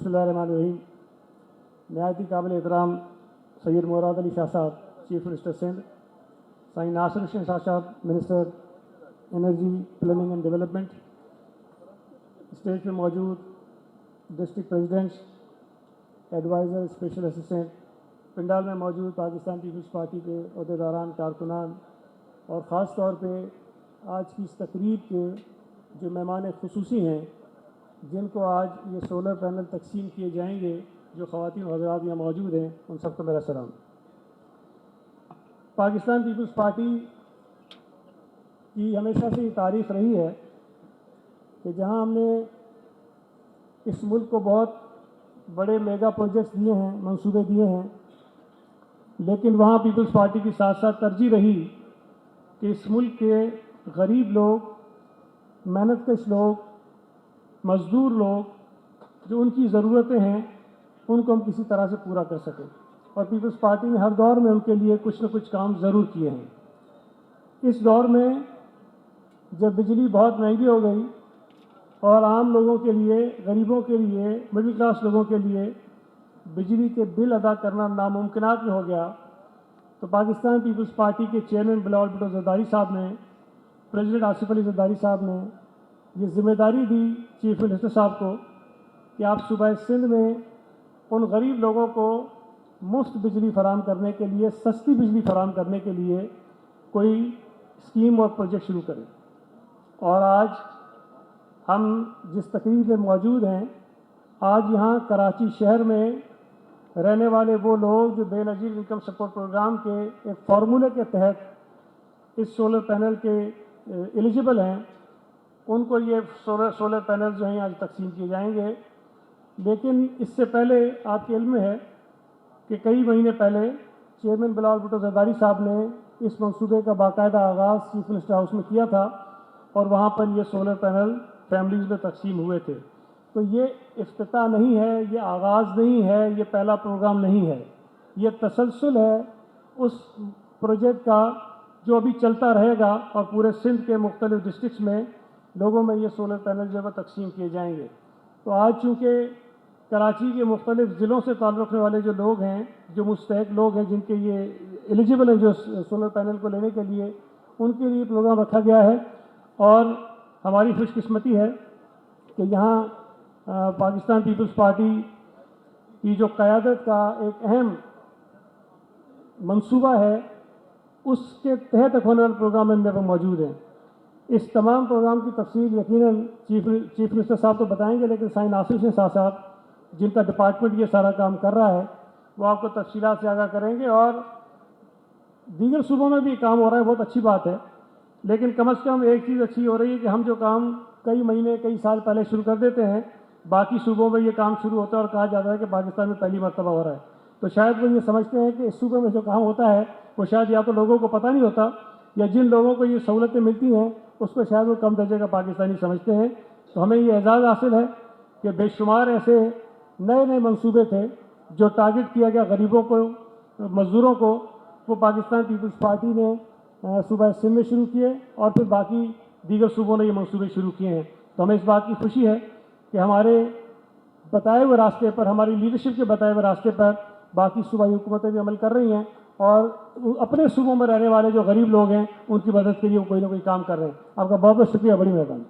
बिस्मिल्लाहिर्रहमानिर्रहीम। नहायती काबिल एहतराम सैयद मुराद Ali Shah sahab, chief minister Sindh, Sain Nasir Hussain Shah sahab, minister energy, planning and development, stage पे मौजूद district presidents, adviser, special assistant, पंडाल में मौजूद पाकिस्तान पीपल्स पार्टी के अहदेदारान, कारकुनान और ख़ास तौर पे आज की इस तकरीब के जो मेहमान खुसूसी हैं, जिनको आज ये सोलर पैनल तकसीम किए जाएंगे, जो ख़वातीन और हज़रात यहाँ मौजूद हैं, उन सबको मेरा सलाम। पाकिस्तान पीपल्स पार्टी की हमेशा से ये तारीख़ रही है कि जहाँ हमने इस मुल्क को बहुत बड़े मेगा प्रोजेक्ट्स दिए हैं, मंसूबे दिए हैं, लेकिन वहाँ पीपल्स पार्टी की साथ साथ तरजीह रही कि इस मुल्क के गरीब लोग, मेहनतकश लोग, मज़दूर लोग, जो उनकी ज़रूरतें हैं, उनको हम किसी तरह से पूरा कर सकें। और पीपल्स पार्टी ने हर दौर में उनके लिए कुछ न कुछ काम ज़रूर किए हैं। इस दौर में जब बिजली बहुत महंगी हो गई और आम लोगों के लिए, गरीबों के लिए, मिडिल क्लास लोगों के लिए बिजली के बिल अदा करना नामुमकिनात में हो गया, तो पाकिस्तान पीपल्स पार्टी के चेयरमैन बिलावल भुट्टो ज़रदारी साहब ने, प्रेसिडेंट आसिफ अली ज़रदारी साहब ने ये ज़िम्मेदारी दी चीफ मिनिस्टर साहब को कि आप सूबा सिंध में उन गरीब लोगों को मुफ्त बिजली फराहम करने के लिए, सस्ती बिजली फराहम करने के लिए कोई स्कीम और प्रोजेक्ट शुरू करें। और आज हम जिस तकरीब में मौजूद हैं, आज यहाँ कराची शहर में रहने वाले वो लोग जो बेनज़ीर इनकम सपोर्ट प्रोग्राम के एक फार्मूले के तहत इस सोलर पैनल के एलिजिबल हैं, उनको ये सोलर पैनल जो हैं आज तकसीम किए जाएंगे। लेकिन इससे पहले आपके इल्म में है कि कई महीने पहले चेयरमैन बिलावल भुट्टो ज़रदारी साहब ने इस मंसूबे का बाकायदा आगाज़ चीफ मिनिस्टर हाउस में किया था और वहाँ पर ये सोलर पैनल फैमिलीज़ में तकसीम हुए थे। तो ये इफ्तिताह नहीं है, ये आगाज़ नहीं है, ये पहला प्रोग्राम नहीं है, ये तसलसल है उस प्रोजेक्ट का जो अभी चलता रहेगा और पूरे सिंध के मुख्तलिफ डिस्ट्रिक्ट्स में लोगों में ये सोलर पैनल जो है तकसीम किए जाएंगे। तो आज चूँकि कराची के मुख्तलिफ ज़िलों से ताल्लुक़ रखने वाले जो लोग हैं, जो मुस्तहिक़ लोग हैं, जिनके ये एलिजिबल हैं जो सोलर पैनल को लेने के लिए, उनके लिए प्रोग्राम रखा गया है। और हमारी खुशकिस्मती है कि यहाँ पाकिस्तान पीपल्स पार्टी की जो क़यादत का एक अहम मंसूबा है, उसके तहत होने वाले प्रोग्राम में मेरे मौजूद हैं। इस तमाम प्रोग्राम की तफसील यकीनन चीफ मिनिस्टर साहब तो बताएंगे, लेकिन साईं नासिर हुसैन शाह साहब, जिनका डिपार्टमेंट ये सारा काम कर रहा है, वो आपको तफसीलात से आगाह करेंगे। और दीगर सूबों में भी काम हो रहा है, बहुत अच्छी बात है, लेकिन कम से कम एक चीज़ अच्छी हो रही है कि हम जो काम कई महीने, कई साल पहले शुरू कर देते हैं, बाकी सूबों में ये काम शुरू होता है और कहा जाता है कि पाकिस्तान में पहली मरतबा हो रहा है। तो शायद वो ये समझते हैं कि इस सूबे में जो काम होता है वो शायद या तो लोगों को पता नहीं होता, या जिन लोगों को ये सहूलतें मिलती हैं उसको शायद वो कम दर्जे का पाकिस्तानी समझते हैं। तो हमें ये एजाज़ हासिल है कि बेशुमार ऐसे नए नए मंसूबे थे जो टारगेट किया गया गरीबों को, मज़दूरों को, वो पाकिस्तान पीपल्स पार्टी ने सूबा सिंध में शुरू किए और फिर बाकी दीगर सूबों ने ये मंसूबे शुरू किए हैं। तो हमें इस बात की खुशी है कि हमारे बताए हुए रास्ते पर, हमारी लीडरशिप के बताए हुए रास्ते पर बाकी सूबाई हुकूमतें भी अमल कर रही हैं और अपने सूबों में रहने वाले जो गरीब लोग हैं उनकी मदद के लिए वो कोई ना कोई काम कर रहे हैं। आपका बहुत बहुत शुक्रिया, बड़ी मेहरबानी।